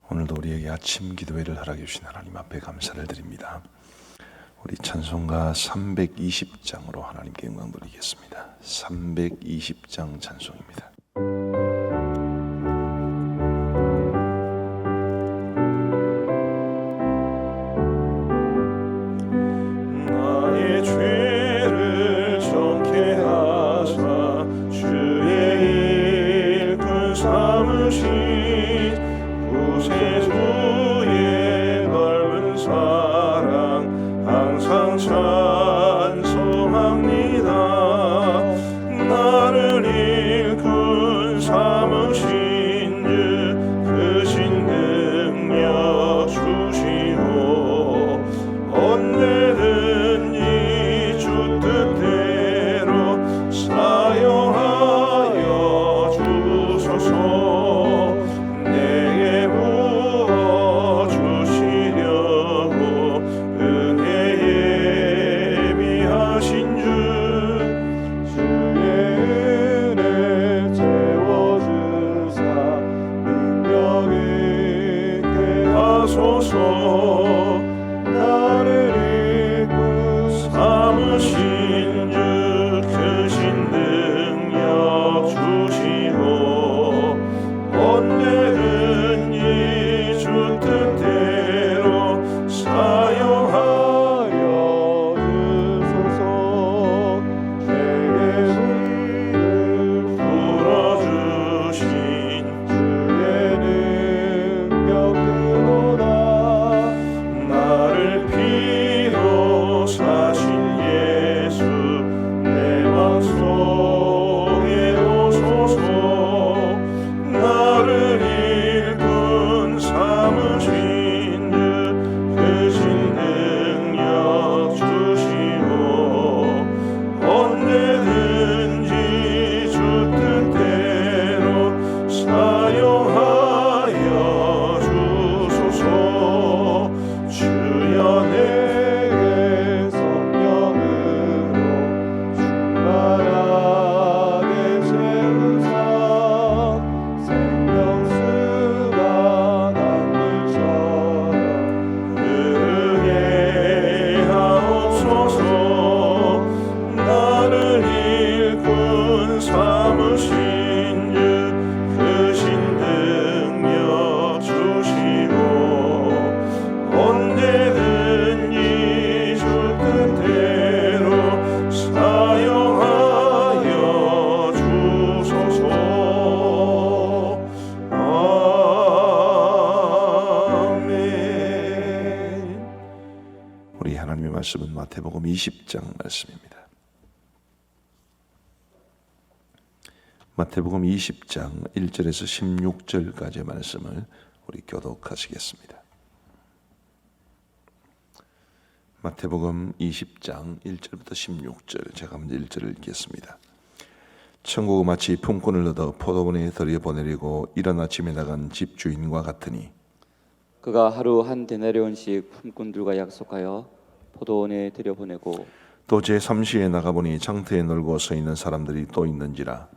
오늘도 우리에게 아침 기도회를 허락해 주신 하나님 앞에 감사를 드립니다. 우리 찬송가 320장으로 하나님께 영광 돌리겠습니다. 320장 찬송입니다. 나의 죄를 정케 하사 주의 일꾼 삼으신 구세주의 넓은 사랑 항상 찬송합니다. 나를 일꾼 삼으신 주 크신 능력 주시오. 언제든지 주 뜻대로 사용하여 주소서. 내게 부어 주시려고 은혜 예비하신 주 주의 은혜 채워주사 능력 있게 하소서. 나를 일꾼 삼으신 주 크신 능력 주시오. 언제든지 주 뜻대로 사용하여 주소서. 내게 의를 풀어주신 주의 능력 그로다. 나를 피로 사신 예수 내 맘속에 오소서. 나를 일꾼 삼으신 주 크신 능력 주시오. 언제든지 주 뜻대로 사용하여 주소서. 주여 내게 성령으로 충만하게 채우사. 생명수가 강물처럼 흐르게 하옵소서. 나를 일꾼 삼으신 주 크신 능력 주시오. 언제든지 주 뜻대로 사용하여 주소서. 아멘. 우리 하나님의 말씀은 마태복음 20장 말씀입니다. 마태복음 20장 1절에서 16절까지의 말씀을 우리 교독하시겠습니다. 마태복음 20장 1절부터 16절, 제가 먼저 1절을 읽겠습니다. 천국은 마치 품꾼을 얻어 포도원에 들여보내려고 이른 아침에 나간 집주인과 같으니 그가 하루 한 데나리온씩 품꾼들과 약속하여 포도원에 들여보내고 또 제3시에 나가보니 장터에 놀고 서 있는 사람들이 또 있는지라.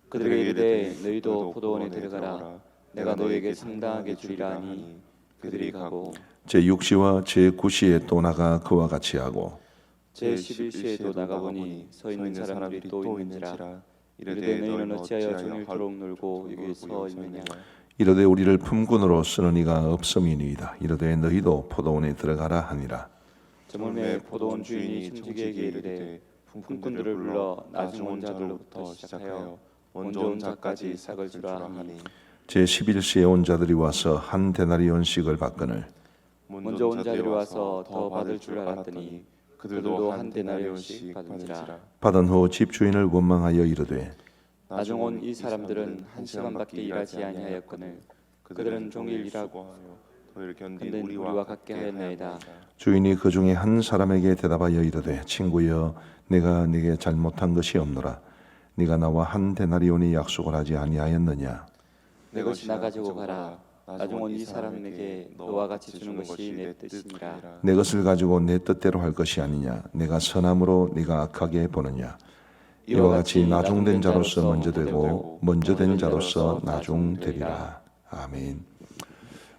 그들에게 이르되 너희도 포도원에 들어가라. 내가 너희에게 상당하게 주리라 하니 그들이 가고 제6시와 제9시에 또 나가 그와 같이 하고 제11시에도 나가보니 서 있는 사람들이 또 있는지라. 이르되 너희는 어찌하여 종일토록 놀고 여기 서 있느냐. 이르되 우리를 품꾼으로 쓰는 이가 없음이니이다. 이르되 너희도 포도원에 들어가라 하니라. 저물매 포도원 주인이 청지기에게 이르되 품꾼들을 불러 나중 온 자들로부터 시작하여 먼저 온 자까지 싹을 주라 하니 제11시에 온 자들이 와서 한 데나리온씩을 받거늘 먼저 온 자들이 와서 더 받을 줄 알았더니 그들도 한 데나리온씩 받은지라. 받은 후 집주인을 원망하여 이르되 나중 온 이 사람들은 한 시간밖에 일하지 아니하였거늘 그들은 종일 일하고 근데 우리와 같게 하였나이다. 주인이 그 중에 한 사람에게 대답하여 이르되 친구여 내가 네게 잘못한 것이 없노라. 네가 나와 한 데나리온의 약속을 하지 아니하였느냐. 내 것이 나 가지고 가라. 나중 온 이 사람에게 너와 같이 주는 것이 내 뜻이니라. 내 것을 가지고 내 뜻대로 할 것이 아니냐. 내가 선함으로 네가 악하게 보느냐. 이와 같이 나중된 자로서 먼저 되고 먼저 된 자로서 나중되리라. 아멘.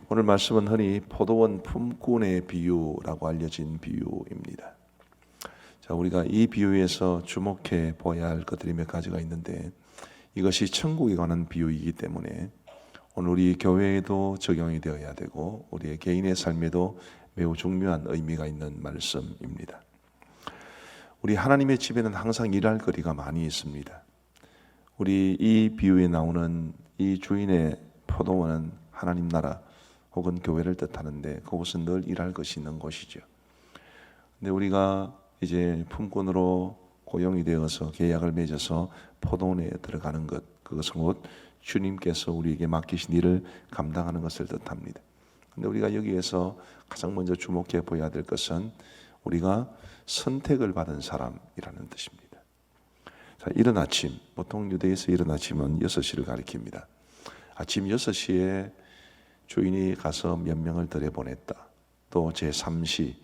오늘 말씀은 흔히 포도원 품꾼의 비유라고 알려진 비유입니다. 자, 우리가 이 비유에서 주목해 보아야 할 것들이 몇 가지가 있는데 이것이 천국에 관한 비유이기 때문에 오늘 우리 교회에도 적용이 되어야 되고 우리의 개인의 삶에도 매우 중요한 의미가 있는 말씀입니다. 우리 하나님의 집에는 항상 일할 거리가 많이 있습니다. 우리 이 비유에 나오는 이 주인의 포도원은 하나님 나라 혹은 교회를 뜻하는데 그곳은 늘 일할 것이 있는 곳이죠. 근데 우리가 이제 품꾼으로 고용이 되어서 계약을 맺어서 포도원에 들어가는 것, 그것은 곧 주님께서 우리에게 맡기신 일을 감당하는 것을 뜻합니다. 근데 우리가 여기에서 가장 먼저 주목해 보아야 될 것은 우리가 선택을 받은 사람이라는 뜻입니다. 자, 이른 아침, 보통 유대에서 이른 아침은 6시를 가리킵니다. 아침 6시에 주인이 가서 몇 명을 들여보냈다. 또 제3시,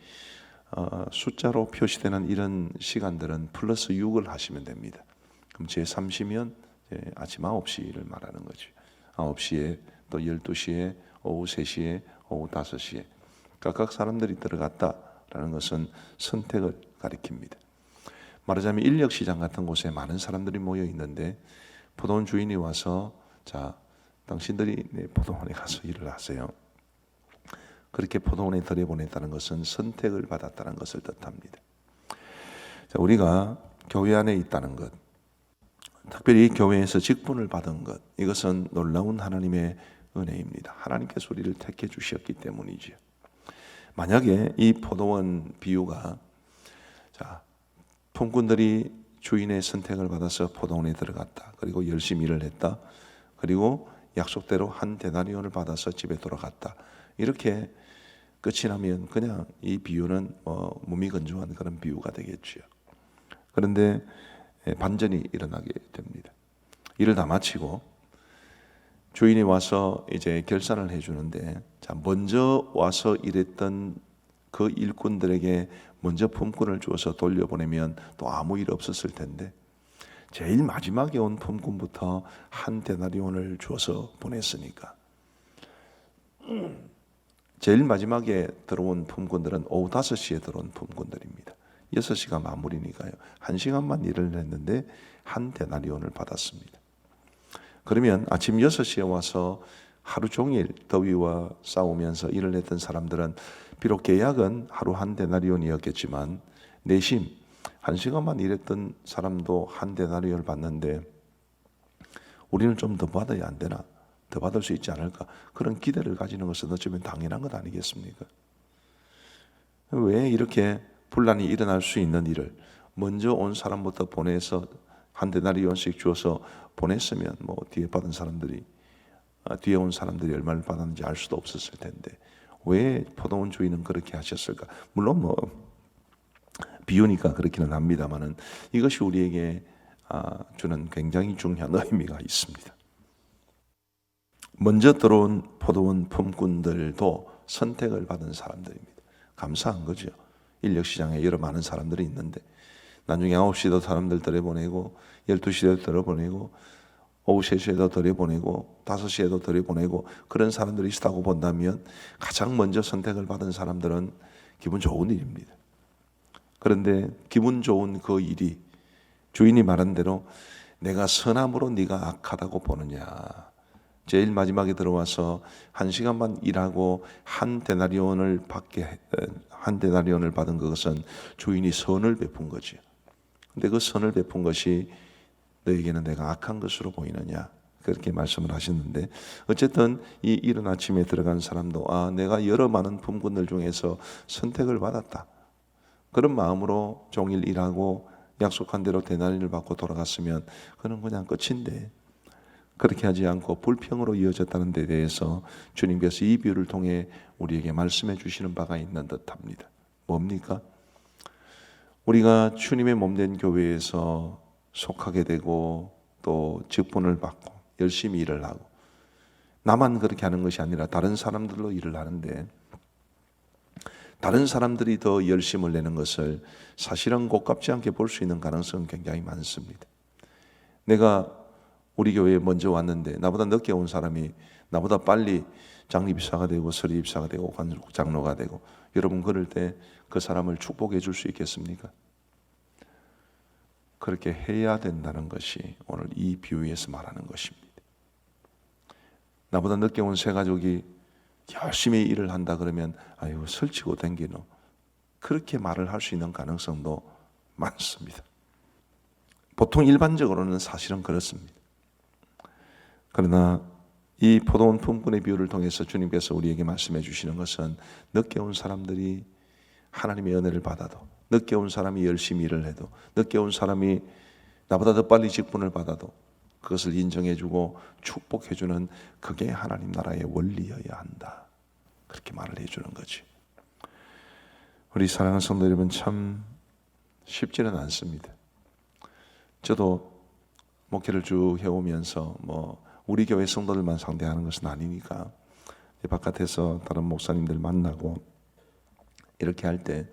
숫자로 표시되는 이런 시간들은 플러스 6을 하시면 됩니다. 그럼 제3시면 아침 9시를 말하는 거죠. 9시에 또 12시에 오후 3시에 오후 5시에 각각 사람들이 들어갔다라는 것은 선택을 가리킵니다. 말하자면 인력시장 같은 곳에 많은 사람들이 모여 있는데 포도원 주인이 와서 자, 당신들이 내 포도원에 가서 일을 하세요. 그렇게 포도원에 들여보냈다는 것은 선택을 받았다는 것을 뜻합니다. 자, 우리가 교회 안에 있다는 것, 특별히 교회에서 직분을 받은 것, 이것은 놀라운 하나님의 은혜입니다. 하나님께서 우리를 택해 주셨기 때문이죠. 만약에 이 포도원 비유가 자, 품꾼들이 주인의 선택을 받아서 포도원에 들어갔다. 그리고 열심히 일을 했다. 그리고 약속대로 한 데나리온을 받아서 집에 돌아갔다. 이렇게 끝이 나면 그냥 이 비유는 무미건조한 그런 비유가 되겠죠. 그런데 반전이 일어나게 됩니다. 일을 다 마치고 주인이 와서 이제 결산을 해주는데 자, 먼저 와서 일했던 그 일꾼들에게 먼저 품꾼을 주어서 돌려보내면 또 아무 일 없었을 텐데 제일 마지막에 온 품꾼부터 한 데나리온을 주어서 보냈으니까 제일 마지막에 들어온 품꾼들은 오후 5시에 들어온 품꾼들입니다. 6시가 마무리니까요. 1시간만 일을 했는데 한 데나리온을 받았습니다. 그러면 아침 6시에 와서 하루 종일 더위와 싸우면서 일을 했던 사람들은 비록 계약은 하루 한 데나리온이었겠지만 내심 1시간만 일했던 사람도 한 데나리온을 받는데 우리는 좀 더 받아야 안 되나? 더 받을 수 있지 않을까? 그런 기대를 가지는 것은 어쩌면 당연한 것 아니겠습니까? 왜 이렇게 분란이 일어날 수 있는 일을 먼저 온 사람부터 보내서 한 데나리온씩 주어서 보냈으면 뭐 뒤에 받은 사람들이 뒤에 온 사람들이 얼마를 받았는지 알 수도 없었을 텐데 왜 포도원 주인은 그렇게 하셨을까? 물론 뭐 비유니까 그렇기는 합니다만은 이것이 우리에게 주는 굉장히 중요한 의미가 있습니다. 먼저 들어온 포도원 품꾼들도 선택을 받은 사람들입니다. 감사한 거죠. 인력시장에 여러 많은 사람들이 있는데 나중에 9시에도 사람들 들여보내고 12시에도 들여보내고 오후 3시에도 들여보내고 5시에도 들여보내고 그런 사람들이 있다고 본다면 가장 먼저 선택을 받은 사람들은 기분 좋은 일입니다. 그런데 기분 좋은 그 일이 주인이 말한 대로 내가 선함으로 네가 악하다고 보느냐. 제일 마지막에 들어와서 1시간만 일하고 한 데나리온을 받은 그것은 주인이 선을 베푼 거지. 근데 그 선을 베푼 것이 너에게는 내가 악한 것으로 보이느냐. 그렇게 말씀을 하셨는데 어쨌든 이 이른 아침에 들어간 사람도 내가 여러 많은 품꾼들 중에서 선택을 받았다. 그런 마음으로 종일 일하고 약속한 대로 데나리온을 받고 돌아갔으면 그는 그냥 끝인데 그렇게 하지 않고 불평으로 이어졌다는 데 대해서 주님께서 이 비유를 통해 우리에게 말씀해 주시는 바가 있는 듯합니다. 뭡니까? 우리가 주님의 몸된 교회에서 속하게 되고 또 직분을 받고 열심히 일을 하고 나만 그렇게 하는 것이 아니라 다른 사람들로 일을 하는데 다른 사람들이 더 열심을 내는 것을 사실은 고깝지 않게 볼 수 있는 가능성은 굉장히 많습니다. 내가 우리 교회에 먼저 왔는데 나보다 늦게 온 사람이 나보다 빨리 장립이사가 되고 서리입사가 되고 관장로가 되고 여러분 그럴 때 그 사람을 축복해 줄 수 있겠습니까? 그렇게 해야 된다는 것이 오늘 이 비유에서 말하는 것입니다. 나보다 늦게 온 세 가족이 열심히 일을 한다 그러면 아유 설치고 댕기노, 그렇게 말을 할 수 있는 가능성도 많습니다. 보통 일반적으로는 사실은 그렇습니다. 그러나 이 포도원 품꾼의 비유를 통해서 주님께서 우리에게 말씀해 주시는 것은 늦게 온 사람들이 하나님의 은혜를 받아도, 늦게 온 사람이 열심히 일을 해도, 늦게 온 사람이 나보다 더 빨리 직분을 받아도 그것을 인정해주고 축복해주는 그게 하나님 나라의 원리여야 한다, 그렇게 말을 해주는 거지. 우리 사랑하는 성도 여러분, 참 쉽지는 않습니다. 저도 목회를 쭉 해오면서 우리 교회 성도들만 상대하는 것은 아니니까 바깥에서 다른 목사님들 만나고 이렇게 할 때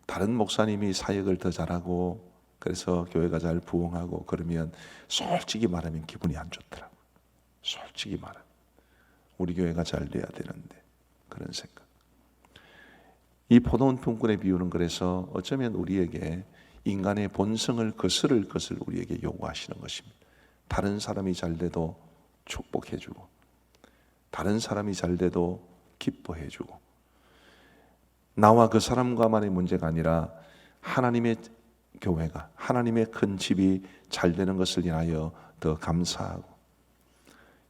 다른 목사님이 사역을 더 잘하고 그래서 교회가 잘 부흥하고 그러면 솔직히 말하면 기분이 안 좋더라고요. 솔직히 말하면 우리 교회가 잘 돼야 되는데, 그런 생각. 이 포도원 품꾼의 비유는 그래서 어쩌면 우리에게 인간의 본성을 거스를 것을 우리에게 요구하시는 것입니다. 다른 사람이 잘 돼도 축복해주고, 다른 사람이 잘 돼도 기뻐해주고, 나와 그 사람과만의 문제가 아니라 하나님의 교회가, 하나님의 큰 집이 잘 되는 것을 인하여 더 감사하고,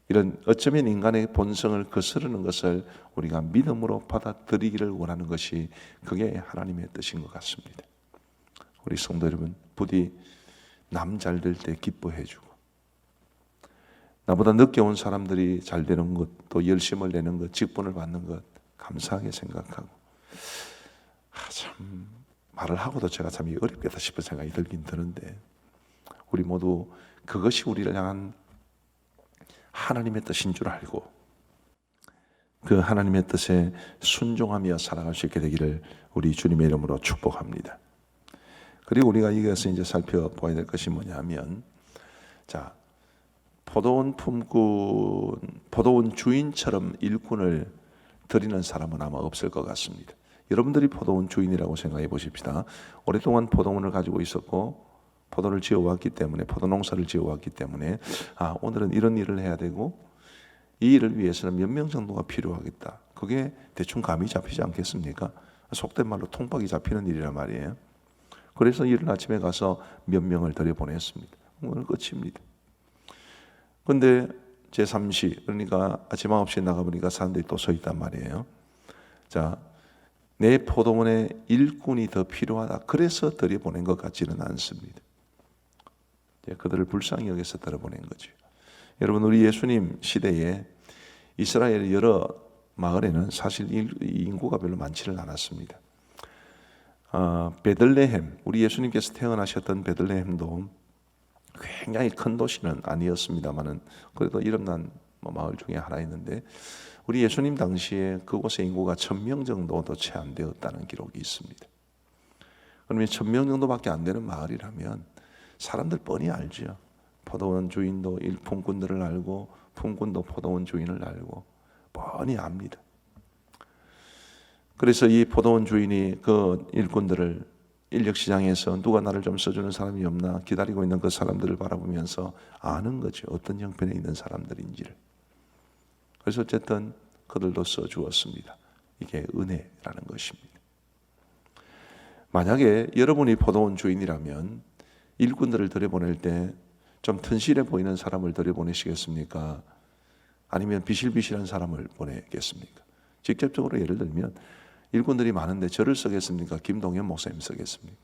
이런 어쩌면 인간의 본성을 거스르는 것을 우리가 믿음으로 받아들이기를 원하는 것이 그게 하나님의 뜻인 것 같습니다. 우리 성도 여러분, 부디 남 잘 될 때 기뻐해주고, 나보다 늦게 온 사람들이 잘 되는 것, 또 열심을 내는 것, 직분을 받는 것 감사하게 생각하고, 참 말을 하고도 제가 참 어렵겠다 싶은 생각이 들긴 드는데, 우리 모두 그것이 우리를 향한 하나님의 뜻인 줄 알고 그 하나님의 뜻에 순종하며 살아갈 수 있게 되기를 우리 주님의 이름으로 축복합니다. 그리고 우리가 이것을 이제 살펴봐야 될 것이 뭐냐면, 자, 포도원 품꾼, 포도원 주인처럼 일꾼을 드리는 사람은 아마 없을 것 같습니다. 여러분들이 포도원 주인이라고 생각해 보십시다. 오랫동안 포도원을 가지고 있었고 포도를 지어왔기 때문에, 포도 농사를 지어왔기 때문에 오늘은 이런 일을 해야 되고 이 일을 위해서는 몇 명 정도가 필요하겠다, 그게 대충 감이 잡히지 않겠습니까? 속된 말로 통박이 잡히는 일이란 말이에요. 그래서 이른 아침에 가서 몇 명을 들여보냈습니다. 오늘 끝입니다. 그런데 제3시, 그러니까 아침 9시에 나가보니까 사람들이 또 서 있단 말이에요. 자, 내 포도원에 일꾼이 더 필요하다, 그래서 들여보낸 것 같지는 않습니다. 그들을 불쌍히 여기서 들어보낸 거죠. 여러분, 우리 예수님 시대에 이스라엘 여러 마을에는 사실 인구가 별로 많지는 않았습니다. 베들레헴, 우리 예수님께서 태어나셨던 베들레헴도 굉장히 큰 도시는 아니었습니다만은 그래도 이름난 마을 중에 하나였는데, 우리 예수님 당시에 그곳의 인구가 1000명 정도도 채 안 되었다는 기록이 있습니다. 그러면 1000명 정도밖에 안 되는 마을이라면 사람들 뻔히 알죠. 포도원 주인도 품꾼들을 알고, 품꾼도 포도원 주인을 알고 뻔히 압니다. 그래서 이 포도원 주인이 그 일꾼들을 인력시장에서 누가 나를 좀 써주는 사람이 없나 기다리고 있는 그 사람들을 바라보면서 아는 거죠. 어떤 형편에 있는 사람들인지를. 그래서 어쨌든 그들도 써주었습니다. 이게 은혜라는 것입니다. 만약에 여러분이 포도원 주인이라면 일꾼들을 들여보낼 때 좀 튼실해 보이는 사람을 들여보내시겠습니까? 아니면 비실비실한 사람을 보내겠습니까? 직접적으로 예를 들면 일꾼들이 많은데 저를 쓰겠습니까? 김동현 목사님 쓰겠습니까?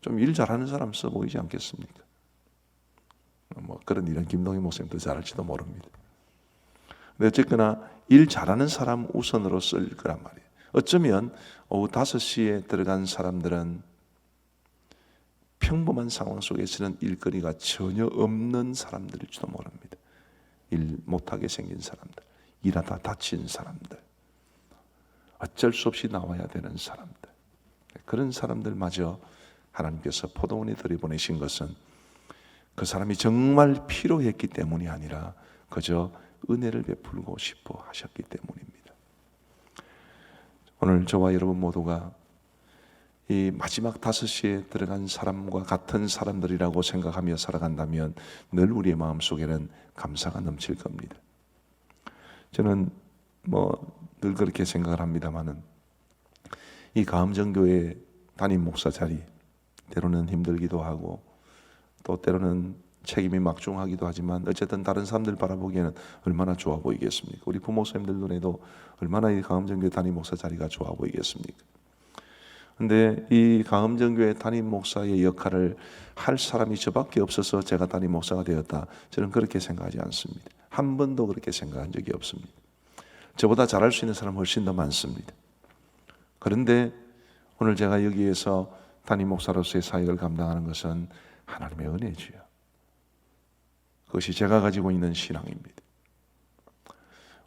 좀 일 잘하는 사람 써 보이지 않겠습니까? 그런 일은 김동현 목사님도 잘할지도 모릅니다. 근데 어쨌거나 일 잘하는 사람 우선으로 쓸 거란 말이에요. 어쩌면 오후 5시에 들어간 사람들은 평범한 상황 속에서는 일거리가 전혀 없는 사람들일지도 모릅니다. 일 못하게 생긴 사람들, 일하다 다친 사람들, 어쩔 수 없이 나와야 되는 사람들, 그런 사람들마저 하나님께서 포도원에 들여보내신 것은 그 사람이 정말 필요했기 때문이 아니라 그저 은혜를 베풀고 싶어 하셨기 때문입니다. 오늘 저와 여러분 모두가 이 마지막 5시에 들어간 사람과 같은 사람들이라고 생각하며 살아간다면 늘 우리의 마음속에는 감사가 넘칠 겁니다. 저는 늘 그렇게 생각을 합니다마는 이 가음정교회 담임 목사 자리 때로는 힘들기도 하고 또 때로는 책임이 막중하기도 하지만 어쨌든 다른 사람들 바라보기에는 얼마나 좋아 보이겠습니까? 우리 부목사님들 눈에도 얼마나 이 가음정교회 담임 목사 자리가 좋아 보이겠습니까? 근데 이 가음정교회 담임 목사의 역할을 할 사람이 저밖에 없어서 제가 담임 목사가 되었다, 저는 그렇게 생각하지 않습니다. 한 번도 그렇게 생각한 적이 없습니다. 저보다 잘할 수 있는 사람 훨씬 더 많습니다. 그런데 오늘 제가 여기에서 담임 목사로서의 사역을 감당하는 것은 하나님의 은혜지요. 그것이 제가 가지고 있는 신앙입니다.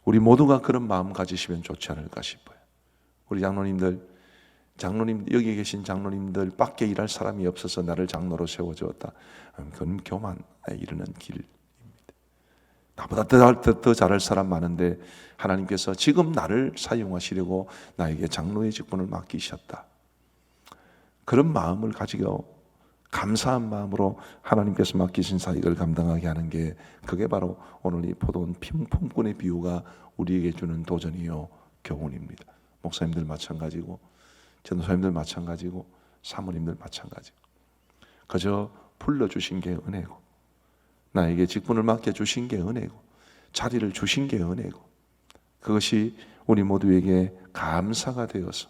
우리 모두가 그런 마음 가지시면 좋지 않을까 싶어요. 우리 장로님들 여기 계신 장로님들 밖에 일할 사람이 없어서 나를 장로로 세워주었다. 그건 교만에 이르는 길입니다. 나보다 더 잘할 사람 많은데 하나님께서 지금 나를 사용하시려고 나에게 장로의 직분을 맡기셨다. 그런 마음을 가지고 감사한 마음으로 하나님께서 맡기신 사역을 감당하게 하는 게, 그게 바로 오늘 이 포도원 품꾼의 비유가 우리에게 주는 도전이요 교훈입니다. 목사님들 마찬가지고 전도사님들 마찬가지고 사모님들 마찬가지고, 그저 불러주신 게 은혜고 나에게 직분을 맡겨주신 게 은혜고 자리를 주신 게 은혜고, 그것이 우리 모두에게 감사가 되어서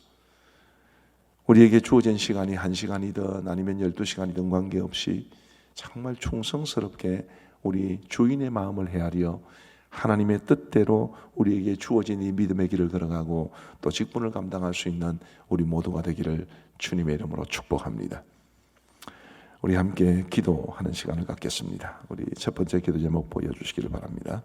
우리에게 주어진 시간이 1시간이든 아니면 12시간이든 관계없이 정말 충성스럽게 우리 주인의 마음을 헤아려 하나님의 뜻대로 우리에게 주어진 이 믿음의 길을 걸어가고 또 직분을 감당할 수 있는 우리 모두가 되기를 주님의 이름으로 축복합니다. 우리 함께 기도하는 시간을 갖겠습니다. 우리 첫 번째 기도 제목 보여주시기를 바랍니다.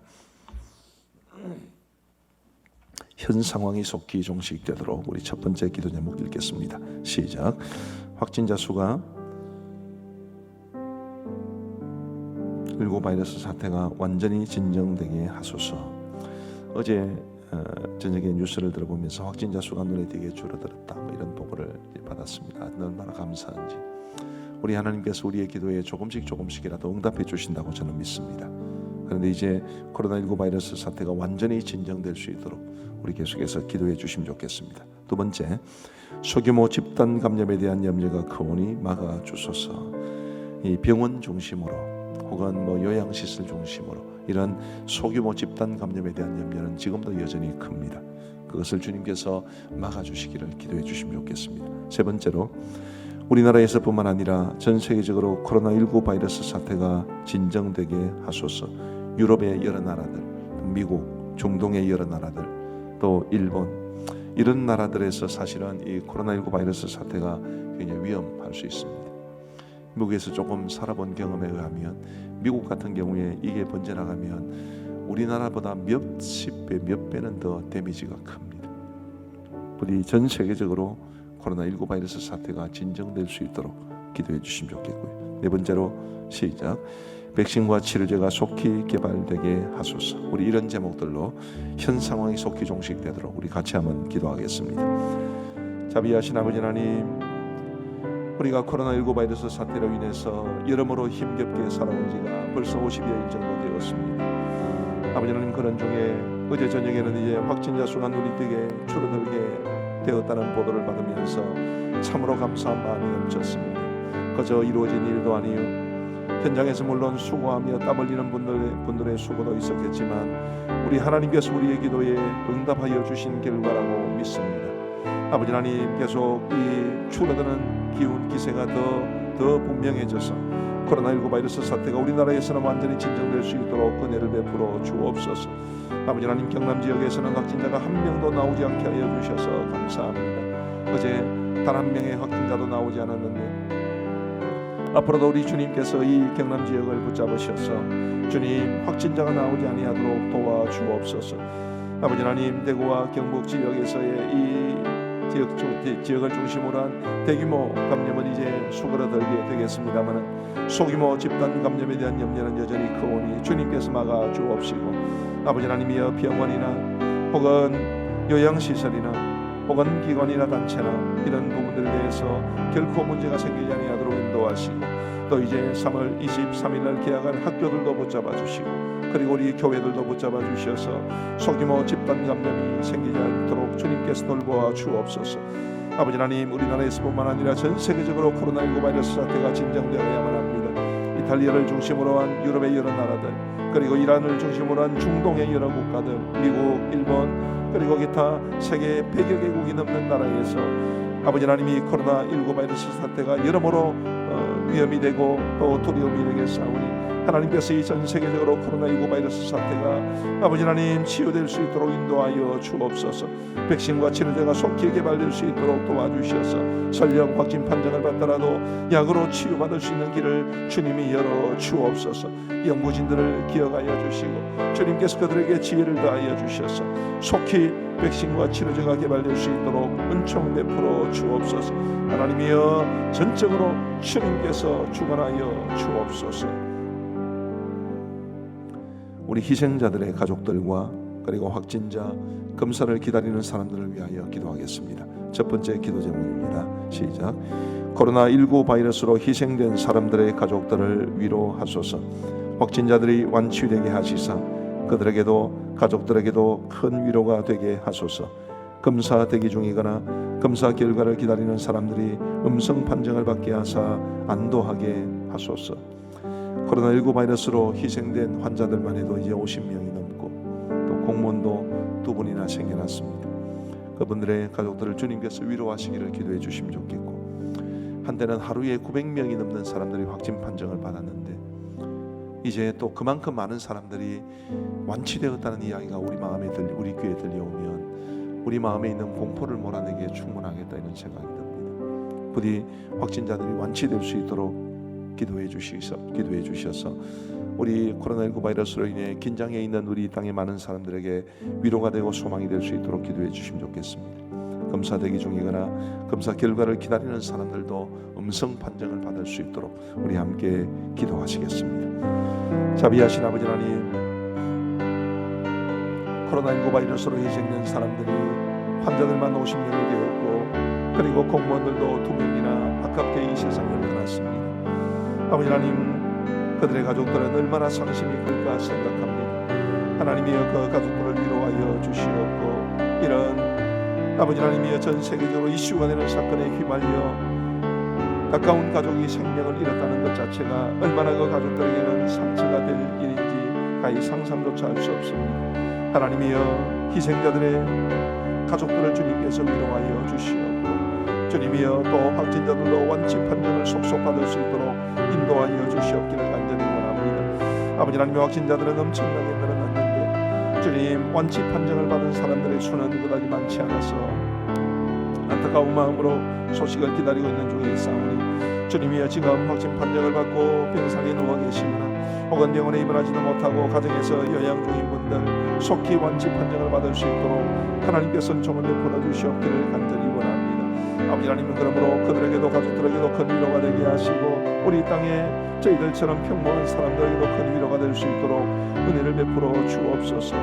현 상황이 속히 종식되도록 우리 첫 번째 기도 제목 읽겠습니다. 시작. 확진자 수가 19 바이러스 사태가 완전히 진정되게 하소서. 어제 저녁에 뉴스를 들어보면서 확진자 수가 눈에 띄게 줄어들었다, 이런 보고를 받았습니다. 얼마나 감사한지. 우리 하나님께서 우리의 기도에 조금씩이라도 응답해 주신다고 저는 믿습니다. 그런데 이제 코로나19 바이러스 사태가 완전히 진정될 수 있도록 우리 계속해서 기도해 주시면 좋겠습니다. 두 번째, 소규모 집단 감염에 대한 염려가 크오니 막아 주소서. 이 병원 중심으로 혹은 요양시설 중심으로 이런 소규모 집단 감염에 대한 염려는 지금도 여전히 큽니다. 그것을 주님께서 막아주시기를 기도해 주시면 좋겠습니다. 세 번째로, 우리나라에서뿐만 아니라 전 세계적으로 코로나19 바이러스 사태가 진정되게 하소서. 유럽의 여러 나라들, 미국, 중동의 여러 나라들, 또 일본, 이런 나라들에서 사실은 이 코로나19 바이러스 사태가 굉장히 위험할 수 있습니다. 미국에서 조금 살아본 경험에 의하면 미국 같은 경우에 이게 번져나가면 우리나라보다 몇십 배, 몇 배는 더 데미지가 큽니다. 우리 전 세계적으로 코로나19 바이러스 사태가 진정될 수 있도록 기도해 주시면 좋겠고요. 네 번째로, 시작. 백신과 치료제가 속히 개발되게 하소서. 우리 이런 제목들로 현 상황이 속히 종식되도록 우리 같이 한번 기도하겠습니다. 자비하신 아버지 하나님, 우리가 코로나19 바이러스 사태로 인해서 여러모로 힘겹게 살아온 지가 벌써 50여일 정도 되었습니다. 아버지 하나님, 그런 중에 어제 저녁에는 이제 확진자 수가 눈이 띄게 줄어들게 되었다는 보도를 받으면서 참으로 감사한 마음이 넘쳤습니다. 그저 이루어진 일도 아니요, 현장에서 물론 수고하며 땀 흘리는 분들의 수고도 있었겠지만 우리 하나님께서 우리의 기도에 응답하여 주신 결과라고 믿습니다. 아버지 하나님, 계속 이 줄어드는 기운 기세가 더 분명해져서 코로나19 바이러스 사태가 우리나라에서는 완전히 진정될 수 있도록 은혜를 베풀어 주옵소서. 아버지 하나님, 경남 지역에서는 확진자가 한 명도 나오지 않게 하여 주셔서 감사합니다. 어제 단 한 명의 확진자도 나오지 않았는데 앞으로도 우리 주님께서 이 경남 지역을 붙잡으셔서 주님, 확진자가 나오지 아니하도록 도와주옵소서. 아버지 하나님, 대구와 경북 지역에서의 이 지역을 중심으로 한 대규모 감염은 이제 수그러들게 되겠습니다만 소규모 집단 감염에 대한 염려는 여전히 크오니 주님께서 막아 주옵시고, 아버지 하나님이여 병원이나 혹은 요양시설이나 혹은 기관이나 단체나 이런 부분들에 대해서 결코 문제가 생기지 아니하도록 인도하시고 또 이제 3월 23일 날 개학할 학교들도 붙잡아 주시고 그리고 우리 교회들도 붙잡아 주셔서 소규모 집단 감염이 생기지 않도록 주님께서 돌보아 주옵소서. 아버지 하나님 우리나라에서뿐만 아니라 전 세계적으로 코로나19 바이러스 사태가 진정되어야만 합니다. 이탈리아를 중심으로 한 유럽의 여러 나라들 그리고 이란을 중심으로 한 중동의 여러 국가들 미국, 일본 그리고 기타 세계 100여 개국이 넘는 나라에서 아버지 하나님이 코로나19 바이러스 사태가 여러모로 위험이 되고 또 두려움이 되게 싸우니 하나님께서 이 전 세계적으로 코로나19 바이러스 사태가 아버지 하나님 치유될 수 있도록 인도하여 주옵소서. 백신과 치료제가 속히 개발될 수 있도록 도와주셔서 설령 확진 판정을 받더라도 약으로 치유받을 수 있는 길을 주님이 열어 주옵소서. 연구진들을 기억하여 주시고 주님께서 그들에게 지혜를 더하여 주셔서 속히 백신과 치료제가 개발될 수 있도록 은총 베풀어 주옵소서. 하나님이여 전적으로 주님께서 주관하여 주옵소서. 우리 희생자들의 가족들과 그리고 확진자 검사를 기다리는 사람들을 위하여 기도하겠습니다. 첫 번째 기도 제목입니다. 시작. 코로나19 바이러스로 희생된 사람들의 가족들을 위로하소서. 확진자들이 완치되게 하시사 그들에게도 가족들에게도 큰 위로가 되게 하소서. 검사 대기 중이거나 검사 결과를 기다리는 사람들이 음성 판정을 받게 하사 안도하게 하소서. 코로나19 바이러스로 희생된 환자들만 해도 이제 50명이 넘고 또 공무원도 2분이나 생겨났습니다. 그분들의 가족들을 주님께서 위로하시기를 기도해 주시면 좋겠고 한때는 하루에 900명이 넘는 사람들이 확진 판정을 받았는데 이제 또 그만큼 많은 사람들이 완치되었다는 이야기가 우리 귀에 들려오면 우리 마음에 있는 공포를 몰아내기에 충분하겠다 이런 생각이 듭니다. 부디 확진자들이 완치될 수 있도록 기도해 주셔서 우리 코로나19 바이러스로 인해 긴장해 있는 우리 땅의 많은 사람들에게 위로가 되고 소망이 될 수 있도록 기도해 주시면 좋겠습니다. 검사 대기 중이거나 검사 결과를 기다리는 사람들도 음성 판정을 받을 수 있도록 우리 함께 기도하시겠습니다. 자비하신 아버지 하나님, 코로나19 바이러스로 희생된 사람들이 환자들만 50명이 되었고 그리고 공무원들도 2명이나 아깝게 이 세상을 떠났습니다. 아버지 하나님, 그들의 가족들은 얼마나 상심이 클까 생각합니다. 하나님이여 그 가족들을 위로하여 주시옵고 이런 아버지 하나님이여 전 세계적으로 이슈가 되는 사건에 휘말려 가까운 가족이 생명을 잃었다는 것 자체가 얼마나 그 가족들에게는 상처가 될 일인지 가히 상상조차 할 수 없습니다. 하나님이여 희생자들의 가족들을 주님께서 위로하여 주시옵고 주님이여 또 확진자들도 완치 판정을 속속 받을 수 있도록 인도하여 주시옵기를 간절히 원합니다. 아버지 하나님의 확진자들은 엄청나게 늘어났는데 주님 완치 판정을 받은 사람들의 수는 그다지 많지 않아서 안타까운 마음으로 소식을 기다리고 있는 중에 있사오니 주님이여 지금 확진 판정을 받고 병상에 누워 계시거나 혹은 병원에 입원하지도 못하고 가정에서 요양 중인 분들 속히 완치 판정을 받을 수 있도록 하나님께서 은총을 베풀어 주시옵기를 간절히 원합니다. 아버지 하나님은 그러므로 그들에게도 가족들에게도 큰 위로가 되게 하시고 우리 땅에 저희들처럼 평범한 사람들에게도 큰 위로가 될 수 있도록 은혜를 베풀어 주옵소서.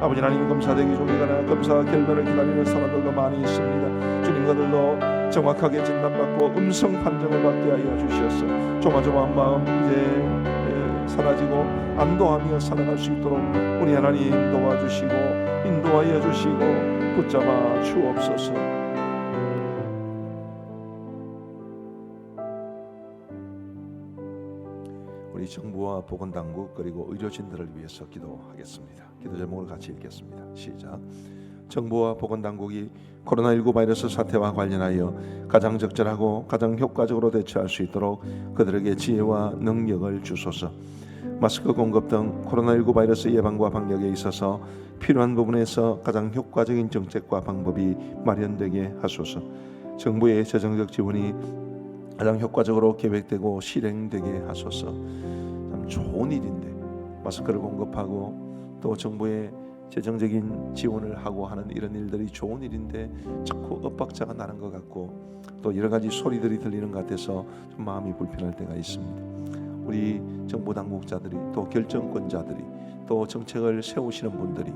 아버지 하나님, 검사 대기 중이거나 검사 결과를 기다리는 사람들도 많이 있습니다. 주님, 그들도 정확하게 진단받고 음성 판정을 받게 하여 주시옵소서. 조마조마한 마음 이제 사라지고 안도하며 살아갈 수 있도록 우리 하나님 도와주시고 인도하여 주시고 붙잡아 주옵소서. 우리 정부와 보건당국 그리고 의료진들을 위해서 기도하겠습니다. 기도 제목을 같이 읽겠습니다. 시작. 정부와 보건당국이 코로나19 바이러스 사태와 관련하여 가장 적절하고 가장 효과적으로 대처할 수 있도록 그들에게 지혜와 능력을 주소서. 마스크 공급 등 코로나19 바이러스 예방과 방역에 있어서 필요한 부분에서 가장 효과적인 정책과 방법이 마련되게 하소서. 정부의 재정적 지원이 가장 효과적으로 계획되고 실행되게 하소서. 참 좋은 일인데 마스크를 공급하고 또 정부의 재정적인 지원을 하고 하는 이런 일들이 좋은 일인데 자꾸 엇박자가 나는 것 같고 또 여러 가지 소리들이 들리는 것 같아서 좀 마음이 불편할 때가 있습니다. 우리 정부 당국자들이 또 결정권자들이 또 정책을 세우시는 분들이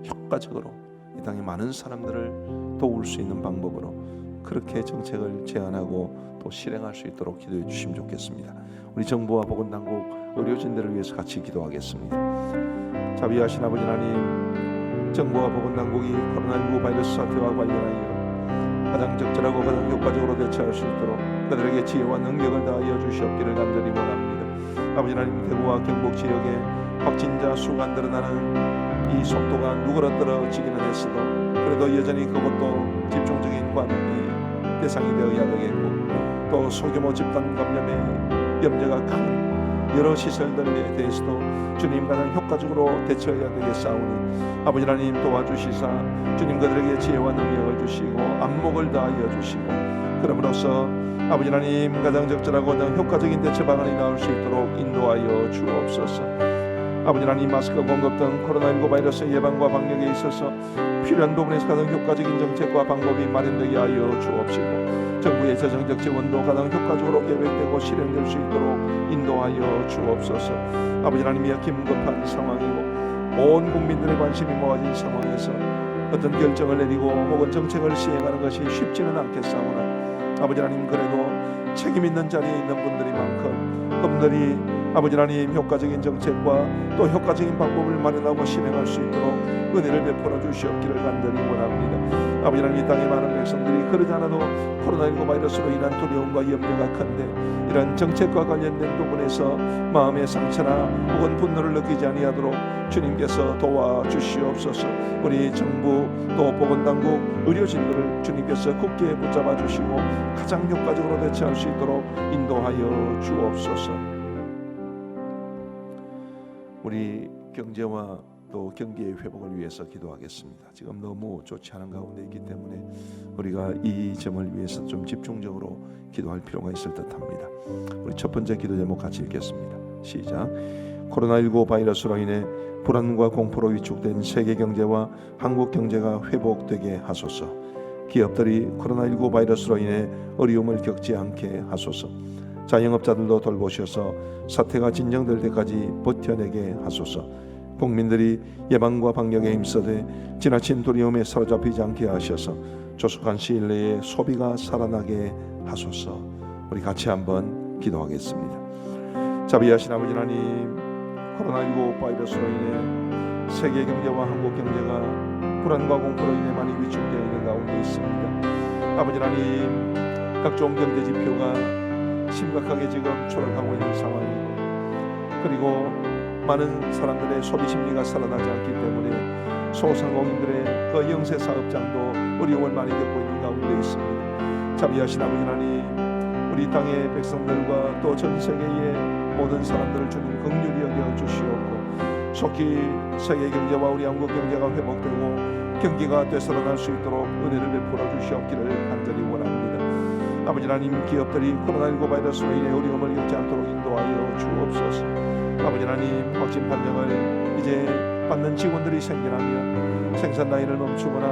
효과적으로 이 땅의 많은 사람들을 도울 수 있는 방법으로 그렇게 정책을 제안하고 또 실행할 수 있도록 기도해 주시면 좋겠습니다. 우리 정부와 보건당국, 의료진들을 위해서 같이 기도하겠습니다. 자비하신 아버지 하나님, 정부와 보건당국이 코로나19 바이러스 사태와 관련하여 가장 적절하고 가장 효과적으로 대처할 수 있도록 그들에게 지혜와 능력을 다하여 주시옵기를 간절히 원합니다. 아버지 하나님, 대구와 경북 지역에 확진자 수가 늘어나는 이 속도가 누그러뜨러지기는 했어도 그래도 여전히 그것도 집중적인 관리 대상이 되어야 되겠고 또 소규모 집단 감염의 염려가 큰 여러 시설들에 대해서도 주님 가장 효과적으로 대처해야 되겠사오니 아버지 하나님 도와주시사 주님 그들에게 지혜와 능력을 주시고 안목을 다하여 주시고 그럼으로써 아버지 하나님 가장 적절하고 가장 효과적인 대처 방안이 나올 수 있도록 인도하여 주옵소서. 아버지 하나님, 마스크 공급 등 코로나19 바이러스 예방과 방역에 있어서 필요한 부분에서 가장 효과적인 정책과 방법이 마련되게 하여 주옵시고 정부의 재정적 지원도 가장 효과적으로 계획되고 실행될 수 있도록 인도하여 주옵소서. 아버지 하나님, 이 긴급한 상황이고 온 국민들의 관심이 모아진 상황에서 어떤 결정을 내리고 혹은 정책을 시행하는 것이 쉽지는 않겠사오나 아버지 하나님, 그래도 책임 있는 자리에 있는 분들이 많고 그분들이 아버지 하나님 효과적인 정책과 또 효과적인 방법을 마련하고 실행할 수 있도록 은혜를 베풀어 주시옵기를 간절히 원합니다. 아버지 하나님, 이 땅의 많은 백성들이 그러지 않아도 코로나19 바이러스로 인한 두려움과 염려가 큰데 이런 정책과 관련된 부분에서 마음의 상처나 혹은 분노를 느끼지 아니하도록 주님께서 도와주시옵소서. 우리 정부 또 보건당국 의료진들을 주님께서 굳게 붙잡아 주시고 가장 효과적으로 대처할 수 있도록 인도하여 주옵소서. 우리 경제와 또 경기의 회복을 위해서 기도하겠습니다. 지금 너무 좋지 않은 가운데 있기 때문에 우리가 이 점을 위해서 좀 집중적으로 기도할 필요가 있을 듯합니다. 우리 첫 번째 기도 제목 같이 읽겠습니다. 시작. 코로나19 바이러스로 인해 불안과 공포로 위축된 세계 경제와 한국 경제가 회복되게 하소서. 기업들이 코로나19 바이러스로 인해 어려움을 겪지 않게 하소서. 자영업자들도 돌보셔서 사태가 진정될 때까지 버텨내게 하소서. 국민들이 예방과 방역에 힘써되 지나친 두려움에 사로잡히지 않게 하셔서 조속한 시일 내에 소비가 살아나게 하소서. 우리 같이 한번 기도하겠습니다. 자비하신 아버지 하나님, 코로나19 바이러스로 인해 세계 경제와 한국 경제가 불안과 공포로 인해 많이 위축되어 있는 가운데 있습니다. 아버지 하나님, 각종 경제 지표가 심각하게 지금 추락하고 있는 상황이고 그리고 많은 사람들의 소비 심리가 살아나지 않기 때문에 소상공인들의 그 영세 사업장도 어려움을 많이 겪고 있는 가운데 있습니다. 자비하신 아버지 하나님, 우리 땅의 백성들과 또 전 세계의 모든 사람들을 주님 긍휼히 여겨 주시옵고 속히 세계 경제와 우리 한국 경제가 회복되고 경기가 되살아날 수 있도록 은혜를 베풀어 주시옵기를 간절히 원합니다. 아버지 하나님, 기업들이 코로나19 바이러스로 인해 어려움을 겪지 않도록 인도하여 주옵소서. 아버지 하나님, 확진 판정을 이제 받는 직원들이 생겨나며 생산 라인을 멈추거나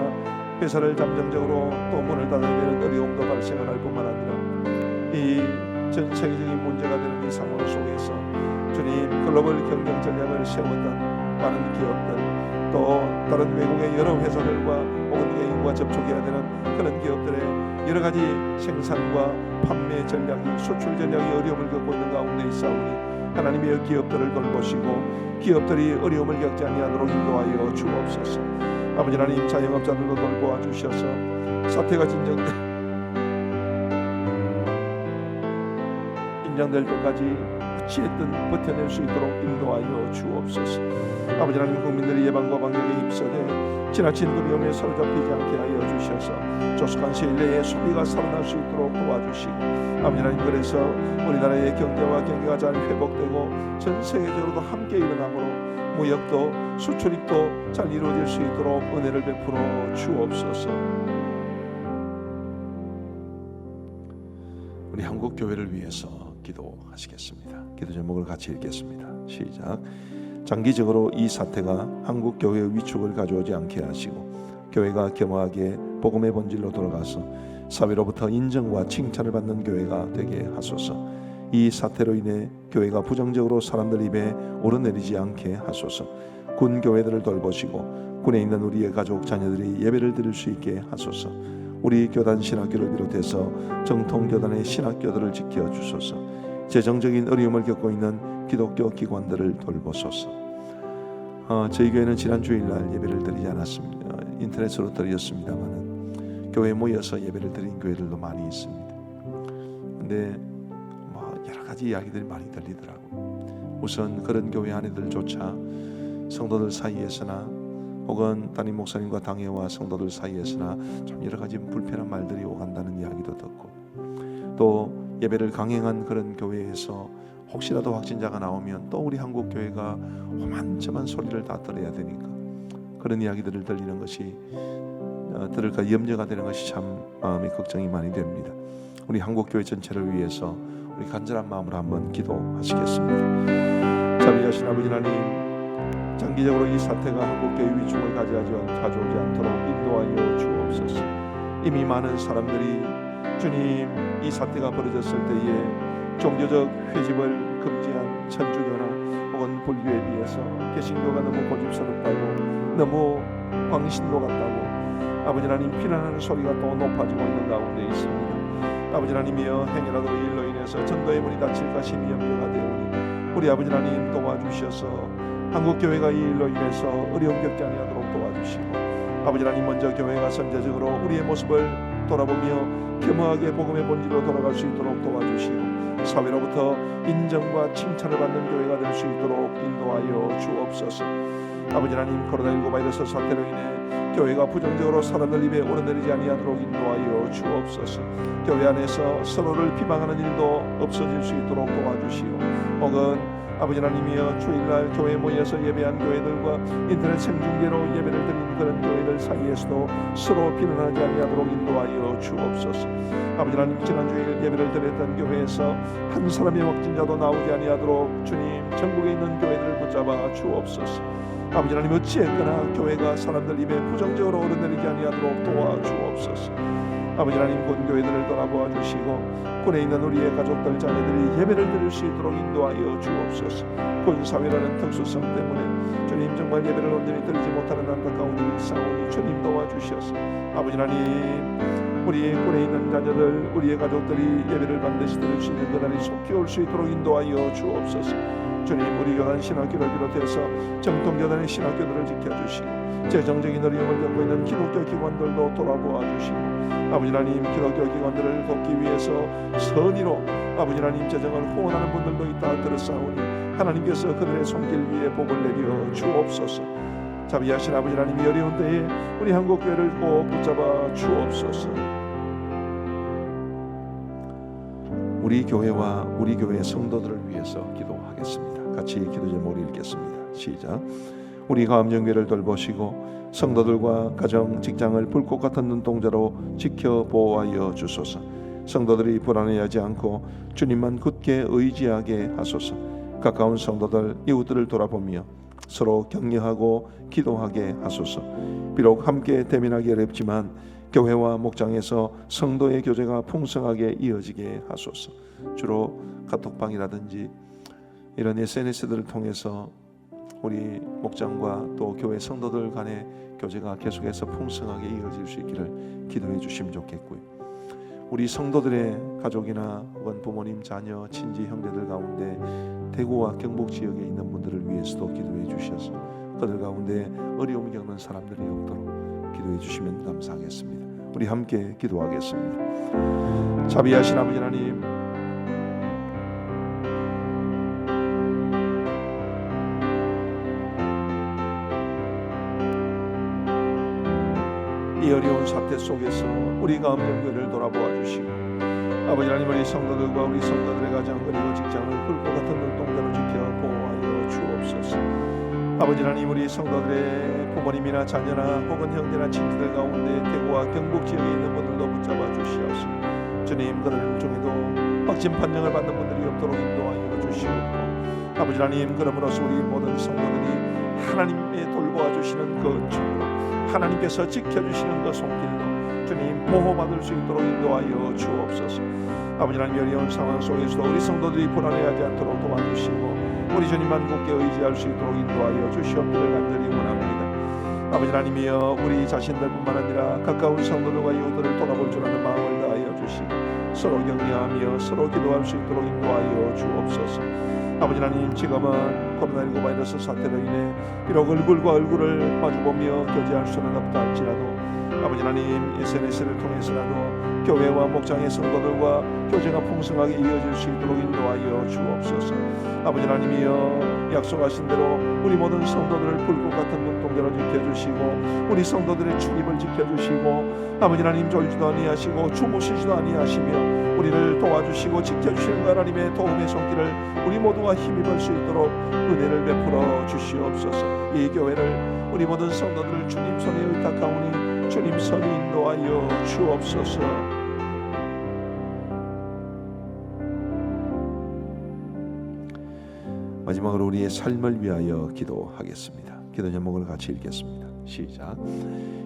회사를 잠정적으로 또 문을 닫아야 되는 어려움도 발생을 할 뿐만 아니라 이 전 세계적인 문제가 되는 이 상황 속에서 주님 글로벌 경영 전략을 세웠던 많은 기업들 또 다른 외국의 여러 회사들과 혹은 외인과 접촉해야 되는 그런 기업들의 여러 가지 생산과 판매 전략이 수출 전략이 어려움을 겪고 있는 가운데 있사오니 하나님의 기업들을 돌보시고 기업들이 어려움을 겪지 아니하도록 인도하여 주옵소서. 아버지 하나님, 자영업자들도 돌보아 주셔서 사태가 진정될 때까지 어찌했든 버텨낼 수 있도록 인도하여 주옵소서. 아버지 하나님, 국민들이 예방과 방역에 힘써되 지나친 두려움에 사로잡히지 않게 하여 주셔서 조속한 시일 내에 소비가 살아날 수 있도록 도와주시고 아버지 하나님, 그래서 우리나라의 경제와 경기가 잘 회복되고 전 세계적으로도 함께 일어나므로 무역도 수출입도 잘 이루어질 수 있도록 은혜를 베풀어 주옵소서. 우리 한국 교회를 위해서 기도하시겠습니다. 기도 제목을 같이 읽겠습니다. 시작. 장기적으로 이 사태가 한국 교회의 위축을 가져오지 않게 하시고 교회가 겸허하게 복음의 본질로 돌아가서 사회로부터 인정과 칭찬을 받는 교회가 되게 하소서. 이 사태로 인해 교회가 부정적으로 사람들 입에 오르내리지 않게 하소서. 군 교회들을 돌보시고 군에 있는 우리의 가족 자녀들이 예배를 드릴 수 있게 하소서. 우리 교단 신학교를 비롯해서 정통 교단의 신학교들을 지켜주소서. 재정적인 어려움을 겪고 있는 기독교 기관들을 돌보소서. 저희 교회는 지난 주일날 예배를 드리지 않았습니다. 인터넷으로 드렸습니다만 교회에 모여서 예배를 드린 교회들도 많이 있습니다. 근데 여러 가지 이야기들이 많이 들리더라고요. 우선 그런 교회 안에들조차 성도들 사이에서나 혹은 담임 목사님과 당회와 성도들 사이에서나 좀 여러 가지 불편한 말들이 오간다는 이야기도 듣고, 또 예배를 강행한 그런 교회에서 혹시라도 확진자가 나오면 또 우리 한국 교회가 오만저만 소리를 다 들어야 되니까 그런 이야기들을 들리는 것이 들을까 염려가 되는 것이 참 마음이 걱정이 많이 됩니다. 우리 한국 교회 전체를 위해서 우리 간절한 마음으로 한번 기도하시겠습니다. 자비하신 아버지 하나님, 장기적으로 이 사태가 한국 교회 위축을 가져오지 않도록 인도하여 주옵소서. 이미 많은 사람들이 주님 이 사태가 벌어졌을 때에 종교적 회집을 금지한 천주교나 혹은 불교에 비해서 개신교가 너무 고집스럽다고, 너무 광신도 같다고 아버지 하나님 비난하는 소리가 또 높아지고 있는 가운데 있습니다. 아버지 하나님이여, 행여라도 이 일로 인해서 전도의 문이 닫힐까 심히 염려가 되오니 우리 아버지 하나님 도와주셔서 한국교회가 이 일로 인해서 어려움 겪지 아니하도록 도와주시고, 아버지 하나님 먼저 교회가 선제적으로 우리의 모습을 돌아보며 겸허하게 복음의 본질로 돌아갈 수 있도록 도와주시고, 사회로부터 인정과 칭찬을 받는 교회가 될 수 있도록 인도하여 주옵소서. 아버지 하나님, 코로나19 바이러스 사태로 인해 교회가 부정적으로 사람들 입에 오르내리지 아니하도록 인도하여 주옵소서. 교회 안에서 서로를 비방하는 일도 없어질 수 있도록 도와주시오. 혹은 아버지 하나님이여, 주일날 교회에 모여서 예배한 교회들과 인터넷 생중계로 예배를 드린 그런 교회들 사이에서도 서로 비난하지 아니하도록 인도하여 주옵소서. 아버지 하나님, 지난 주일 예배를 드렸던 교회에서 한 사람의 확진자도 나오지 아니하도록 주님 전국에 있는 교회들을 붙잡아 주옵소서. 아버지 하나님, 어찌했거나 교회가 사람들 입에 부정적으로 오르내리지 아니하도록 도와주옵소서. 아버지 하나님, 군 교회들을 돌아보아 주시고 군에 있는 우리의 가족들 자녀들이 예배를 드릴 수 있도록 인도하여 주옵소서. 군 사회라는 특수성 때문에 주님 정말 예배를 온전히 드리지 못하는 안타까운 일이 있사오니 주님 도와주셔서 아버지 하나님, 우리 군에 있는 자녀들, 우리의 가족들이 예배를 반드시 드릴 수 있는 그날이 속히 올 수 있도록 인도하여 주옵소서. 주님, 우리 교단 신학교를 비롯해서 정통교단의 신학교들을 지켜주시고 재정적인 어려움을 겪고 있는 기독교 기관들도 돌아보아 주시고, 아버지 하나님, 기독교 기관들을 돕기 위해서 선의로 아버지 하나님 재정을 후원하는 분들도 있다 들었사오니 하나님께서 그들의 손길 위에 복을 내려 주옵소서. 자비하신 아버지 하나님이 어려운 때에 우리 한국교회를 꼭 붙잡아 주옵소서. 우리 교회와 우리 교회의 성도들을 위해서 기도하겠습니다. 같이 기도 제목을 읽겠습니다. 시작. 우리 가암정교회를 돌보시고 성도들과 가정, 직장을 불꽃 같은 눈동자로 지켜 보호하여 주소서. 성도들이 불안해하지 않고 주님만 굳게 의지하게 하소서. 가까운 성도들, 이웃들을 돌아보며 서로 격려하고 기도하게 하소서. 비록 함께 대면하기 어렵지만 교회와 목장에서 성도의 교제가 풍성하게 이어지게 하소서. 주로 카톡방이라든지 이런 SNS들을 통해서 우리 목장과 또 교회 성도들 간의 교제가 계속해서 풍성하게 이어질 수 있기를 기도해 주시면 좋겠고요. 우리 성도들의 가족이나 혹은 부모님, 자녀, 친지, 형제들 가운데 대구와 경북 지역에 있는 분들을 위해서도 기도해 주셔서 그들 가운데 어려움을 겪는 사람들이 없도록 기도해 주시면 감사하겠습니다. 우리 함께 기도하겠습니다. 자비하신 아버지 하나님, 이 어려운 사태 속에서 우리 가암정교회를 돌아보아 주시고 아버지 하나님, 우리 성도들과 우리 성도들의 가정 그리고 직장을 불꽃 같은 눈동자로 지켜 보호하여 주옵소서. 아버지 하나님, 우리 성도들의 부모님이나 자녀나 혹은 형제나 친지들 가운데 대구와 경북 지역에 있는 분들도 붙잡아 주시옵소서. 주님, 그들 중에도 확진 판정을 받는 분들이 없도록 인도하여 주시옵고, 아버지 하나님, 그러므로서 우리 모든 성도들이 하나님의 돌보아 주시는 그 은총으로 하나님께서 지켜주시는 그 손길로 주님 보호받을 수 있도록 인도하여 주옵소서. 아버지 하나님 어려운 상황 속에서도 우리 성도들이 불안해하지 않도록 도와주시고 우리 주님만 굳게 의지할 수 있도록 인도하여 주시옵기를 간절히 원합니다. 아버지 하나님이여 우리 자신들뿐만 아니라 가까운 성도들과 이웃들을 돌아볼 줄 아는 마음을 다하여 주시고 서로 격려하며 서로 기도할 수 있도록 인도하여 주옵소서. 아버지 하나님 지금은 코로나19 바이러스 사태로 인해 비록 얼굴과 얼굴을 마주보며 교제할 수는 없다 할지라도 아버지 하나님 SNS를 통해서라도 교회와 목장의 성도들과 교제가 풍성하게 이어질 수 있도록 인도하여 주옵소서. 아버지 하나님이여 약속하신 대로 우리 모든 성도들을 불꽃 같은 눈동자로 지켜주시고 우리 성도들의 출입을 지켜주시고 아버지 하나님 졸지도 아니하시고 주무시지도 아니하시며 우리를 도와주시고 지켜주시는 하나님의 도움의 손길을 우리 모두가 힘입을 수 있도록 은혜를 베풀어 주시옵소서. 이 교회를 우리 모든 성도들을 주님 손에 의탁하오니 주님 손이 인도하여 주옵소서. 마지막으로 우리의 삶을 위하여 기도하겠습니다. 기도 제목을 같이 읽겠습니다. 시작.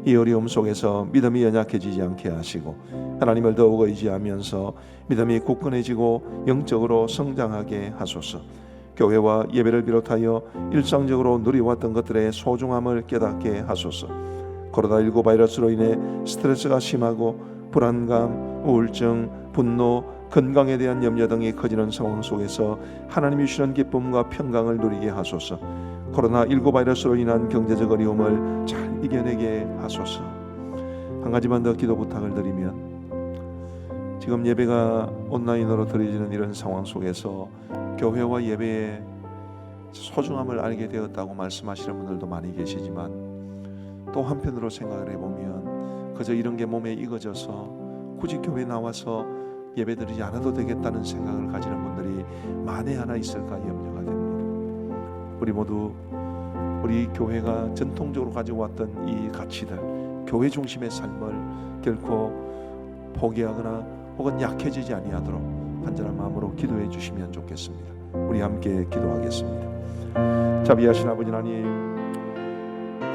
이 어려움 속에서 믿음이 연약해지지 않게 하시고 하나님을 더욱 의지하면서 믿음이 굳건해지고 영적으로 성장하게 하소서. 교회와 예배를 비롯하여 일상적으로 누려왔던 것들의 소중함을 깨닫게 하소서. 코로나19 바이러스로 인해 스트레스가 심하고 불안감, 우울증, 분노, 건강에 대한 염려 등이 커지는 상황 속에서 하나님이 주시는 기쁨과 평강을 누리게 하소서. 코로나19 바이러스로 인한 경제적 어려움을 잘 이겨내게 하소서. 한 가지만 더 기도 부탁을 드리면 지금 예배가 온라인으로 드려지는 이런 상황 속에서 교회와 예배의 소중함을 알게 되었다고 말씀하시는 분들도 많이 계시지만 또 한편으로 생각을 해보면 그저 이런 게 몸에 익어져서 굳이 교회에 나와서 예배드리지 않아도 되겠다는 생각을 가지는 분들이 만에 하나 있을까 염려가 됩니다. 우리 모두 우리 교회가 전통적으로 가져왔던 이 가치들, 교회 중심의 삶을 결코 포기하거나 혹은 약해지지 아니하도록 간절한 마음으로 기도해 주시면 좋겠습니다. 우리 함께 기도하겠습니다. 자비하신 아버지 하나님,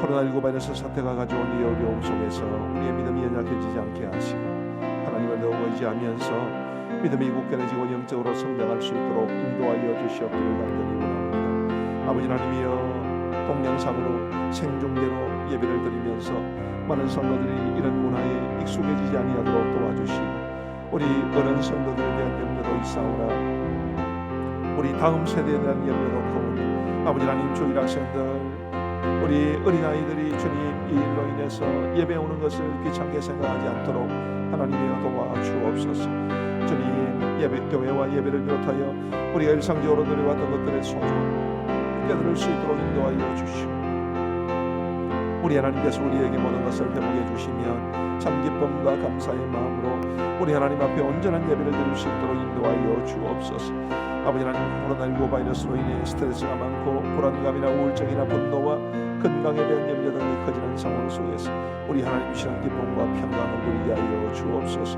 코로나19 바이러스 사태가 가져온 이 어려움 속에서 우리의 믿음이 연약해지지 않게 하시고 하나님을 더욱 의지하면서 믿음이 굳건해지고 영적으로 성장할 수 있도록 인도하여 주시옵기를 간절히 원합니다. 아버지 하나님이여 동영상으로 생중계로 예배를 드리면서 많은 성도들이 이런 문화에 익숙해지지 아니하도록 도와주시고 우리 어른 성도들에 대한 염려도 있사오나 우리 다음 세대에 대한 염려도 크오니 아버지 하나님 주일 학생들 우리 어린아이들이 주님 이 일로 인해서 예배 오는 것을 귀찮게 생각하지 않도록 하나님이여 도와주옵소서. 주님 예배 교회와 예배를 비롯하여 우리가 일상적으로 누려왔던 것들의 소중함 깨달을 수 있도록 인도하여 주시오. 우리 하나님께서 우리에게 모든 것을 회복해 주시면 참 기쁨과 감사의 마음으로 우리 하나님 앞에 온전한 예배를 드릴 수 있도록 인도하여 주옵소서. 아버지 하나님 코로나19 바이러스로 인해 스트레스가 많고 불안감이나 우울증이나 분노와 건강에 대한 염려 등이 커지는 상황 속에서 우리 하나님 주시는 기쁨과 평강을 누리게 하여 주옵소서.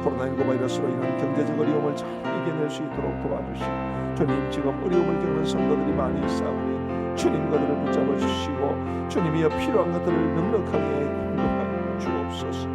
코로나19 바이러스로 인한 경제적 어려움을 잘 이겨낼 수 있도록 도와주시고 주님 지금 어려움을 겪는 성도들이 많이 있사오니 주님 그들을 붙잡아 주시고 주님이여 필요한 것들을 넉넉하게 공급하여 주옵소서.